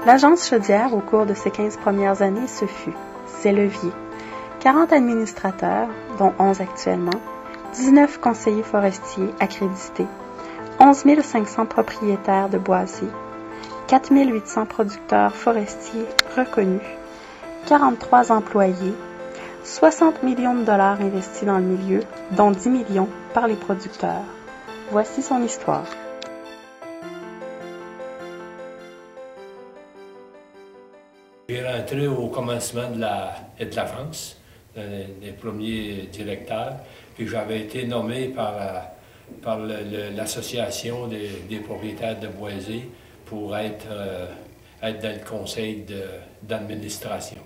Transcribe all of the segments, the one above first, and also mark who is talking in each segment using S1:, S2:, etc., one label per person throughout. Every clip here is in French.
S1: L'agence Chaudière, au cours de ses 15 premières années, ce fut ses leviers, 40 administrateurs, dont 11 actuellement, 19 conseillers forestiers accrédités, 11 500 propriétaires de boisiers, 4 800 producteurs forestiers reconnus, 43 employés, 60 millions de dollars investis dans le milieu, dont 10 millions par les producteurs. Voici son histoire.
S2: J'ai rentré au commencement de l'agence, des premiers directeurs, puis j'avais été nommé par l'association des propriétaires de boisiers pour être dans le conseil d'administration.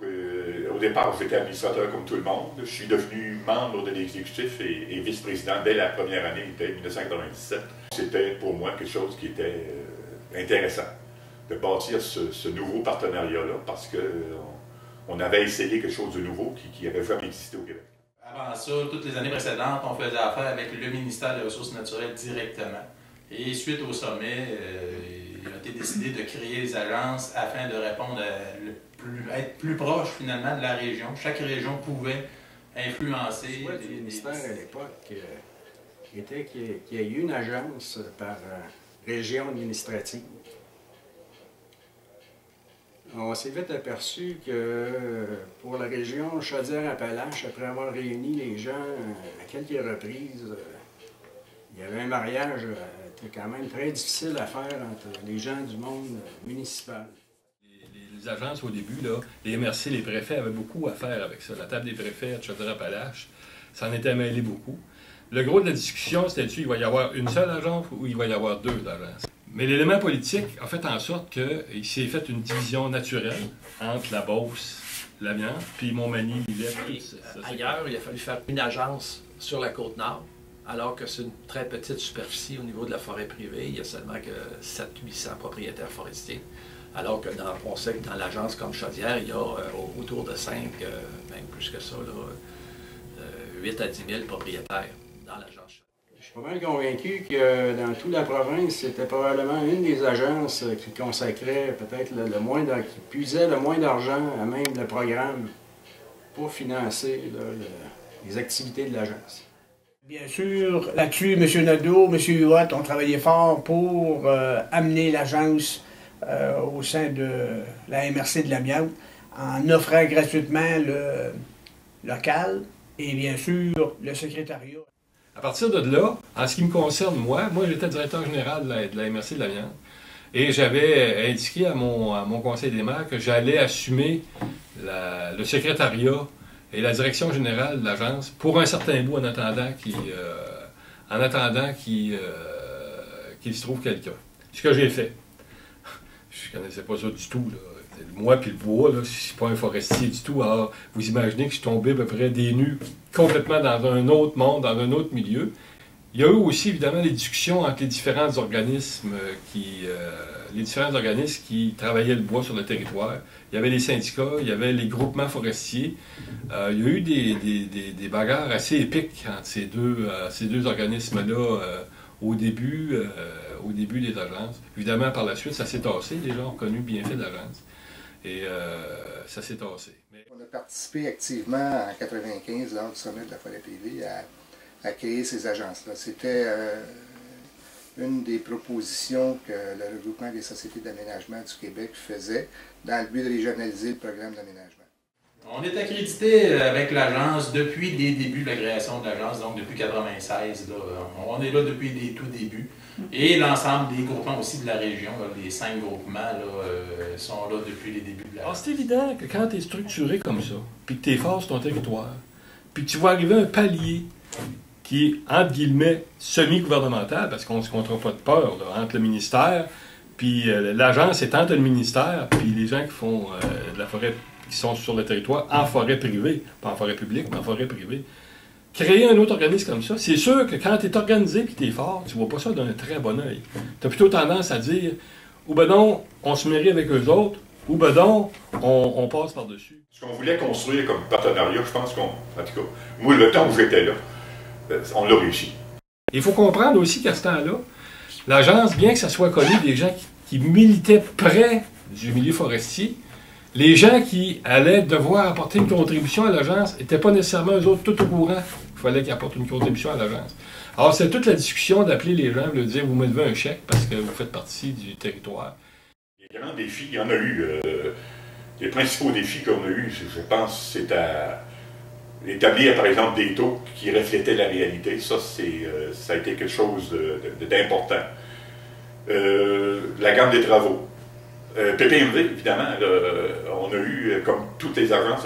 S3: Au départ, j'étais administrateur comme tout le monde. Je suis devenu membre de l'exécutif et vice-président dès la première année, dès 1997. C'était pour moi quelque chose qui était intéressant, de bâtir ce nouveau partenariat-là, parce qu'on avait essayé quelque chose de nouveau qui n'avait jamais existé au Québec.
S4: Avant ça, toutes les années précédentes, on faisait affaire avec le ministère des Ressources naturelles directement. Et suite au sommet, il a été décidé de créer les agences afin de répondre être plus proche finalement de la région. Chaque région pouvait influencer.
S5: Le ministère à l'époque était qu'il y ait eu une agence par région administrative. On s'est vite aperçu que pour la région Chaudière-Appalaches, après avoir réuni les gens à quelques reprises, il y avait un mariage quand même très difficile à faire entre les gens du monde municipal.
S6: Les agences au début, là, les MRC, les préfets avaient beaucoup à faire avec ça. La table des préfets de Chaudière-Appalaches, ça en était mêlé beaucoup. Le gros de la discussion, c'était-tu, il va y avoir une seule agence ou il va y avoir deux agences? Mais l'élément politique a fait en sorte qu'il s'est fait une division naturelle entre la Beauce, l'Amiens, puis Montmagny, Lillette.
S7: Ailleurs, il a fallu faire une agence sur la Côte-Nord, alors que c'est une très petite superficie au niveau de la forêt privée. Il y a seulement que 700-800 propriétaires forestiers. Alors que on sait que dans l'agence comme Chaudière, il y a autour de 5, même plus que ça, là, 8 à 10 000 propriétaires dans l'agence.
S5: Je suis pas mal convaincu que dans toute la province, c'était probablement une des agences qui consacrait peut-être qui puisait le moins d'argent à même le programme pour financer les activités de l'agence.
S8: Bien sûr, là-dessus, M. Nadeau, M. Huot ont travaillé fort pour amener l'agence au sein de la MRC de l'Amiens en offrant gratuitement le local et bien sûr le secrétariat.
S6: À partir de là, en ce qui me concerne, moi j'étais directeur général de la MRC de l'Amiens et j'avais indiqué à mon conseil des maires que j'allais assumer le secrétariat et la direction générale de l'agence pour un certain bout en attendant qu'il se trouve quelqu'un. Ce que j'ai fait. Je ne connaissais pas ça du tout, là. Moi puis le bois, là, je ne suis pas un forestier du tout. Alors, vous imaginez que je suis tombé à peu près des nues complètement dans un autre monde, dans un autre milieu. Il y a eu aussi, évidemment, des discussions entre les différents organismes qui travaillaient le bois sur le territoire. Il y avait les syndicats, il y avait les groupements forestiers. Il y a eu des bagarres assez épiques entre ces deux organismes-là au début des agences. Évidemment, par la suite, ça s'est tassé. Les gens ont connu le bienfait de l'agence. Et ça s'est tassé.
S9: On a participé activement en 1995, lors du sommet de la forêt privée, à créer ces agences-là. C'était une des propositions que le regroupement des sociétés d'aménagement du Québec faisait dans le but de régionaliser le programme d'aménagement.
S4: On est accrédité avec l'agence depuis les débuts de la création de l'agence, donc depuis 1996. On est là depuis les tout débuts. Et l'ensemble des groupements aussi de la région, là, les 5 groupements sont là depuis les débuts de l'agence.
S6: C'est évident que quand tu es structuré comme ça, puis que tu es fort sur ton territoire, puis que tu vois arriver un palier qui est, entre guillemets, semi-gouvernemental, parce qu'on ne se comptera pas de peur là, entre le ministère, puis l'agence est entre le ministère, puis les gens qui font de la forêt, qui sont sur le territoire en forêt privée, pas en forêt publique, mais en forêt privée. Créer un autre organisme comme ça, c'est sûr que quand tu es organisé et que tu es fort, tu ne vois pas ça d'un très bon œil. Tu as plutôt tendance à dire, ou ben non, on se mairie avec eux autres, ou ben non, on passe par-dessus.
S3: Ce qu'on voulait construire comme partenariat, je pense en tout cas, moi, le temps où j'étais là, on l'a réussi.
S6: Il faut comprendre aussi qu'à ce temps-là, l'agence, bien que ça soit connu des gens qui militaient près du milieu forestier, les gens qui allaient devoir apporter une contribution à l'agence n'étaient pas nécessairement eux autres tout au courant qu'il fallait qu'ils apportent une contribution à l'agence. Alors, c'est toute la discussion d'appeler les gens et de dire « vous me devez un chèque parce que vous faites partie du territoire ».
S3: Les grands défis, il y en a eu. Les principaux défis qu'on a eus, je pense, c'est à établir, par exemple, des taux qui reflétaient la réalité. Ça a été quelque chose d'important. La gamme des travaux. PPMV, évidemment, on a eu, comme toutes les agences,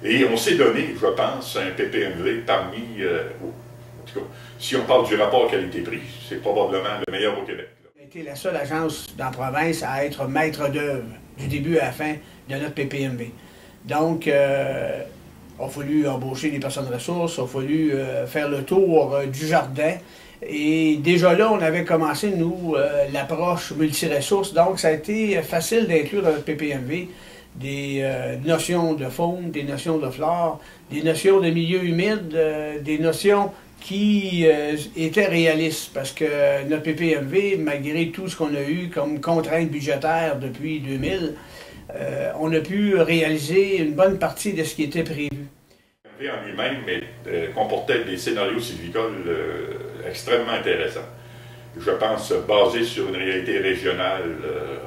S3: et on s'est donné, je pense, un PPMV parmi, en tout cas, si on parle du rapport qualité-prix, c'est probablement le meilleur au Québec.
S8: On a été la seule agence dans la province à être maître d'œuvre du début à la fin de notre PPMV. Donc, il a fallu embaucher des personnes ressources, il a fallu faire le tour du jardin. Et déjà là, on avait commencé, nous, l'approche multiressources. Donc, ça a été facile d'inclure dans notre PPMV des notions de faune, des notions de flore, des notions de milieu humide, des notions qui étaient réalistes. Parce que notre PPMV, malgré tout ce qu'on a eu comme contraintes budgétaires depuis 2000, on a pu réaliser une bonne partie de ce qui était prévu.
S3: En lui-même comportait des scénarios sylvicoles extrêmement intéressants. Je pense basés sur une réalité régionale.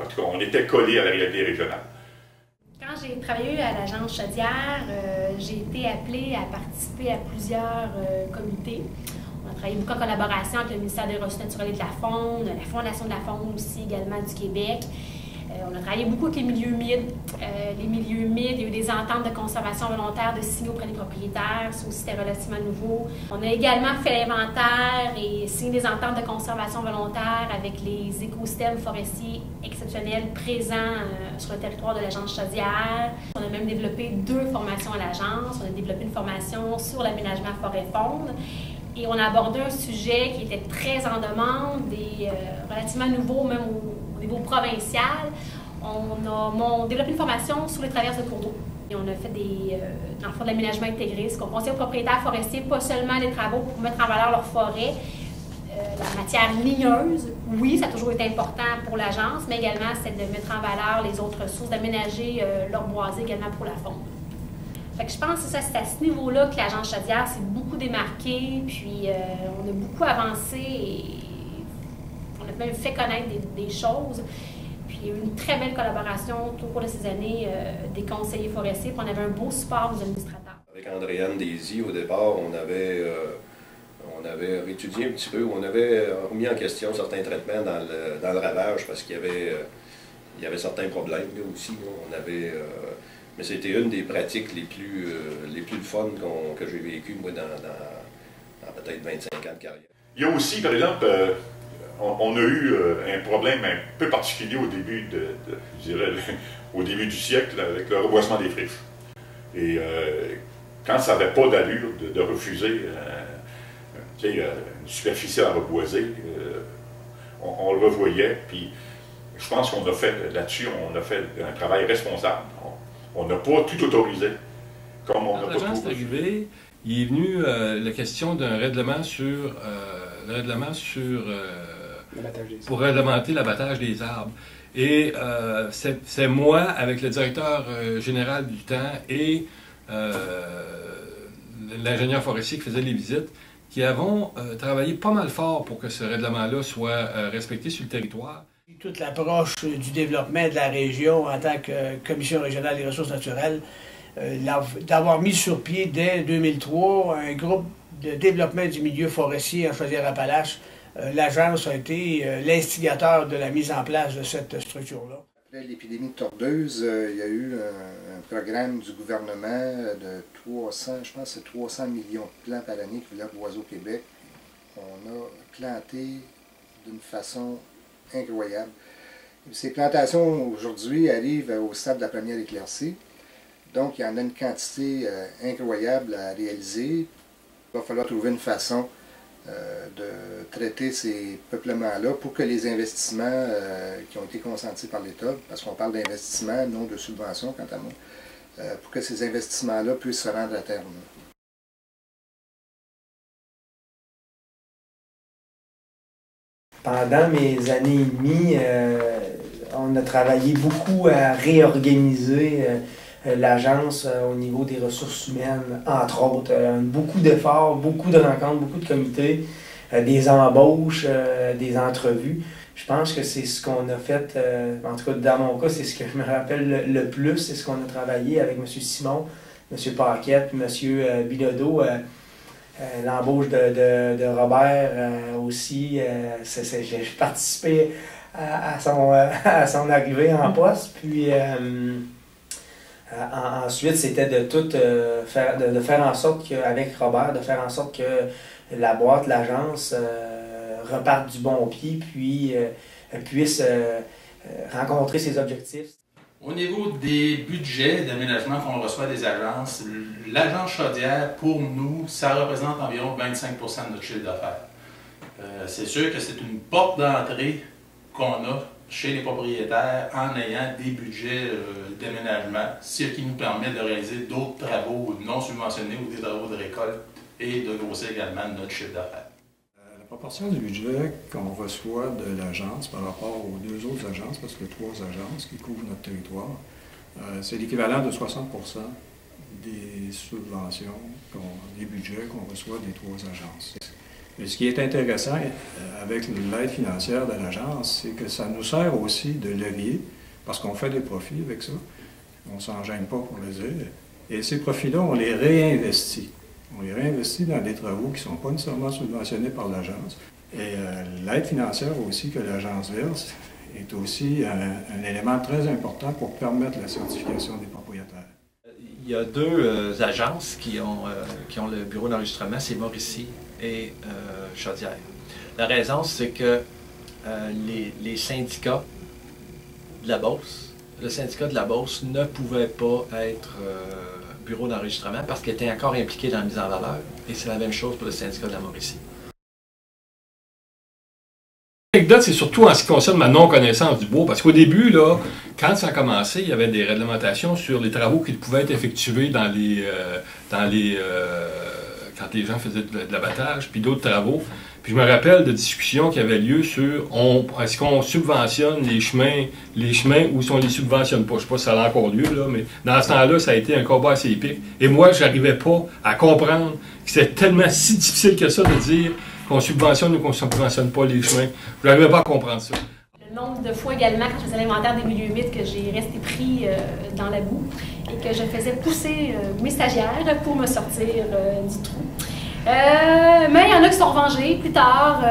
S3: En tout cas, on était collé à la réalité régionale.
S10: Quand j'ai travaillé à l'agence Chaudière, j'ai été appelée à participer à plusieurs comités. On a travaillé beaucoup en collaboration avec le ministère des Ressources naturelles et de la Faune, la Fondation de la Faune aussi également du Québec. On a travaillé beaucoup avec les milieux humides. Les milieux humides, il y a eu des ententes de conservation volontaire de signaux auprès des propriétaires. Ça aussi, c'était relativement nouveau. On a également fait l'inventaire et signé des ententes de conservation volontaire avec les écosystèmes forestiers exceptionnels présents sur le territoire de l'agence Chaudière. On a même développé 2 formations à l'agence. On a développé une formation sur l'aménagement forêt-faune. Et on a abordé un sujet qui était très en demande et relativement nouveau, même au niveau provincial. On a développé une formation sur les traverses de cours d'eau. Et on a fait dans le fond de l'aménagement intégré, ce qu'on conseille aux propriétaires forestiers, pas seulement des travaux pour mettre en valeur leur forêt, la matière ligneuse, oui, ça a toujours été important pour l'agence, mais également c'est de mettre en valeur les autres ressources, d'aménager leur boisé également pour la faune. Fait que je pense que c'est à ce niveau-là que l'agence Chaudière s'est beaucoup démarquée, puis on a beaucoup avancé et on a même fait connaître des choses. Puis il y a eu une très belle collaboration tout au cours de ces années des conseillers forestiers, puis on avait un beau support aux administrateurs.
S11: Avec Andréane Désy, au départ, on avait étudié un petit peu, on avait remis en question certains traitements dans le ravage parce qu'il y avait certains problèmes là aussi. Là. Mais c'était une des pratiques les plus fun que j'ai vécues, moi, dans peut-être 25 ans de carrière.
S3: Il y a aussi, par exemple, on a eu un problème un peu particulier au début je dirais, au début du siècle avec le reboisement des friches. Et quand ça n'avait pas d'allure de refuser une superficie à reboiser, on le revoyait. Puis je pense qu'on a fait là-dessus, on a fait un travail responsable. On n'a pas tout autorisé. Comme on n'a pas tout
S6: arrivé, il est venu la question d'un règlement pour réglementer l'abattage des arbres. Et c'est moi, avec le directeur général du temps et l'ingénieur forestier qui faisait les visites, qui avons travaillé pas mal fort pour que ce règlement-là soit respecté sur le territoire.
S8: Toute l'approche du développement de la région en tant que Commission régionale des ressources naturelles, d'avoir mis sur pied dès 2003 un groupe de développement du milieu forestier en Chaudière-Appalaches. L'agence a été l'instigateur de la mise en place de cette structure-là.
S9: Après l'épidémie de tordeuse, il y a eu un programme du gouvernement de 300, je pense c'est 300 millions de plants par année qui voulaient reboiser au Québec. On a planté d'une façon incroyable. Ces plantations aujourd'hui arrivent au stade de la première éclaircie. Donc il y en a une quantité incroyable à réaliser. Il va falloir trouver une façon de traiter ces peuplements-là pour que les investissements qui ont été consentis par l'État, parce qu'on parle d'investissements, non de subventions quant à moi, pour que ces investissements-là puissent se rendre à terme.
S12: Pendant mes années et demie On a travaillé beaucoup à réorganiser l'agence au niveau des ressources humaines, entre autres. Beaucoup d'efforts, beaucoup de rencontres, beaucoup de comités, des embauches, des entrevues. Je pense que c'est ce qu'on a fait, en tout cas dans mon cas, c'est ce que je me rappelle le plus, c'est ce qu'on a travaillé avec M. Simon, M. Paquette, M. Bilodeau. L'embauche de Robert aussi, j'ai participé à son arrivée en poste. Puis ensuite, c'était de tout faire en sorte qu'avec Robert, de faire en sorte que la boîte, l'agence, reparte du bon pied, puis puisse rencontrer ses objectifs.
S4: Au niveau des budgets d'aménagement qu'on reçoit des agences, l'agence Chaudière, pour nous, ça représente environ 25 % de notre chiffre d'affaires. C'est sûr que c'est une porte d'entrée qu'on a chez les propriétaires en ayant des budgets d'aménagement, ce qui nous permet de réaliser d'autres travaux non subventionnés ou des travaux de récolte et de grossir également notre chiffre d'affaires.
S5: La proportion du budget qu'on reçoit de l'agence par rapport aux deux autres agences, parce qu'il y a 3 agences qui couvrent notre territoire, c'est l'équivalent de 60 % des subventions, des budgets qu'on reçoit des 3 agences. Mais ce qui est intéressant avec l'aide financière de l'agence, c'est que ça nous sert aussi de levier, parce qu'on fait des profits avec ça. On ne s'en gêne pas pour le dire. Et ces profits-là, on les réinvestit. On les réinvestit dans des travaux qui ne sont pas nécessairement subventionnés par l'agence. Et l'aide financière aussi que l'agence verse est aussi un élément très important pour permettre la certification des propriétaires.
S7: Il y a 2 agences qui ont le bureau d'enregistrement, c'est Mauricie et Chaudière. La raison, c'est que les syndicats de la Beauce, le syndicat de la Beauce ne pouvait pas être bureau d'enregistrement parce qu'il était encore impliqué dans la mise en valeur. Et c'est la même chose pour le syndicat de la Mauricie.
S6: L'anecdote, c'est surtout en ce qui concerne ma non-connaissance du bois, parce qu'au début, là, quand ça a commencé, il y avait des réglementations sur les travaux qui pouvaient être effectués quand les gens faisaient de l'abattage, puis d'autres travaux. Puis je me rappelle de discussions qui avaient lieu sur est-ce qu'on subventionne les chemins ou si on les subventionne pas. Je ne sais pas si ça a encore lieu, là, mais dans ce temps-là, ça a été un combat assez épique. Et moi, je n'arrivais pas à comprendre que c'était tellement si difficile que ça de dire qu'on subventionne ou qu'on ne subventionne pas les chemins. Je n'arrivais pas à comprendre ça.
S10: Le nombre de fois également, quand je faisais l'inventaire des milieux humides, que j'ai resté pris dans la boue et que je faisais pousser mes stagiaires pour me sortir du trou. Mais il y en a qui sont vengés plus tard.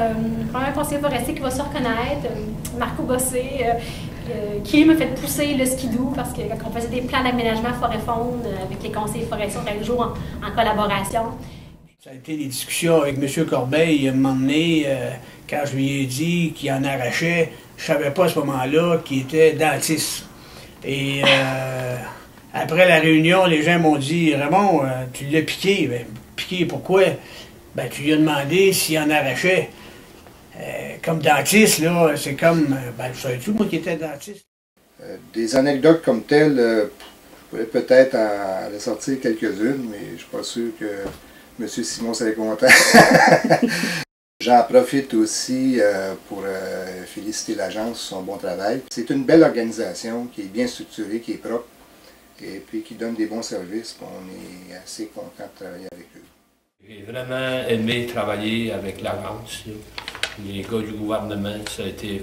S10: Un conseiller forestier qui va se reconnaître, Marco Bossé, qui me fait pousser le skidoo parce que quand on faisait des plans d'aménagement forêt-faune avec les conseillers forestiers, on travaillait toujours en collaboration.
S8: Ça a été des discussions avec M. Corbeil, à un moment donné, quand je lui ai dit qu'il en arrachait, je ne savais pas à ce moment-là qu'il était dentiste. Et après la réunion, les gens m'ont dit « Raymond, tu l'as piqué. » Ben, piqué, pourquoi? Ben, tu lui as demandé s'il en arrachait. Comme dentiste, là, c'est comme... Ben, je savais tout, moi, qui était dentiste.
S9: Des anecdotes comme telles, je pourrais peut-être en sortir quelques-unes, mais je ne suis pas sûr que M. Simon serait content. J'en profite aussi pour féliciter l'agence sur son bon travail. C'est une belle organisation qui est bien structurée, qui est propre, et puis qui donne des bons services. On est assez content de travailler avec eux.
S2: J'ai vraiment aimé travailler avec l'agence. Les gars du gouvernement, ça a été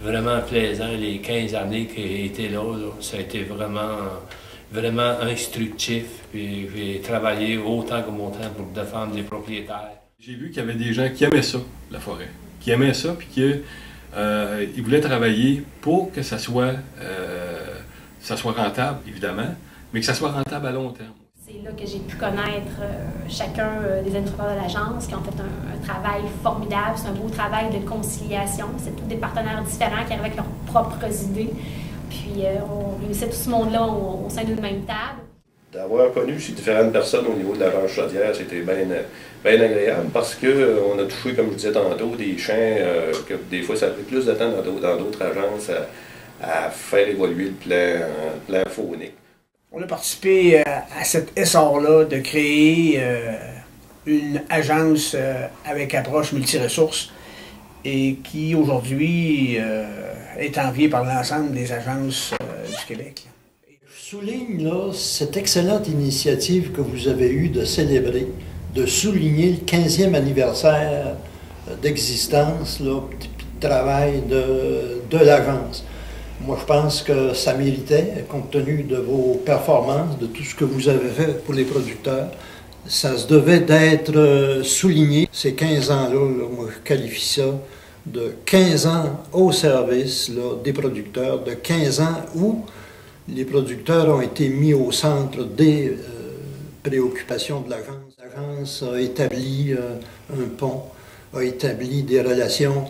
S2: vraiment plaisant. Les 15 années que j'ai été là, ça a été vraiment instructif. Puis j'ai travaillé autant que mon temps pour défendre les propriétaires.
S6: J'ai vu qu'il y avait des gens qui aimaient ça, la forêt. Qui aimaient ça, puis qu'ils voulaient travailler pour que ça soit rentable, évidemment, mais que ça soit rentable à long terme.
S10: C'est là que j'ai pu connaître chacun des administrateurs de l'agence qui ont fait un travail formidable. C'est un beau travail de conciliation. C'est tous des partenaires différents qui arrivent avec leurs propres idées. Puis on réunissait tout ce monde-là au sein d'une même table.
S11: D'avoir connu ces différentes personnes au niveau de l'agence Chaudière, c'était bien agréable parce qu'on a touché, comme je disais tantôt, des champs que des fois ça a pris plus de temps dans d'autres agences à faire évoluer le plan faunique.
S8: On a participé à cet essor-là de créer une agence avec approche multiressources et qui aujourd'hui est envié par l'ensemble des agences du Québec.
S13: Je souligne là, cette excellente initiative que vous avez eue de célébrer, de souligner le 15e anniversaire d'existence, de travail de l'agence. Moi, je pense que ça méritait, compte tenu de vos performances, de tout ce que vous avez fait pour les producteurs. Ça se devait d'être souligné. Ces 15 ans-là, moi, je qualifie ça de 15 ans au service des producteurs, de 15 ans où les producteurs ont été mis au centre des préoccupations de l'agence. L'agence a établi un pont, a établi des relations,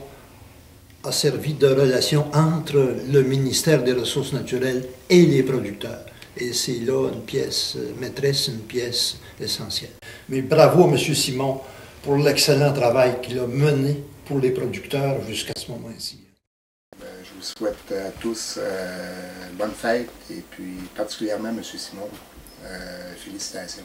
S13: a servi de relation entre le ministère des Ressources naturelles et les producteurs. Et c'est là une pièce maîtresse, une pièce essentielle. Mais bravo à M. Simon pour l'excellent travail qu'il a mené pour les producteurs jusqu'à ce moment-ci.
S9: Je vous souhaite à tous bonne fête et puis particulièrement M. Simon, félicitations.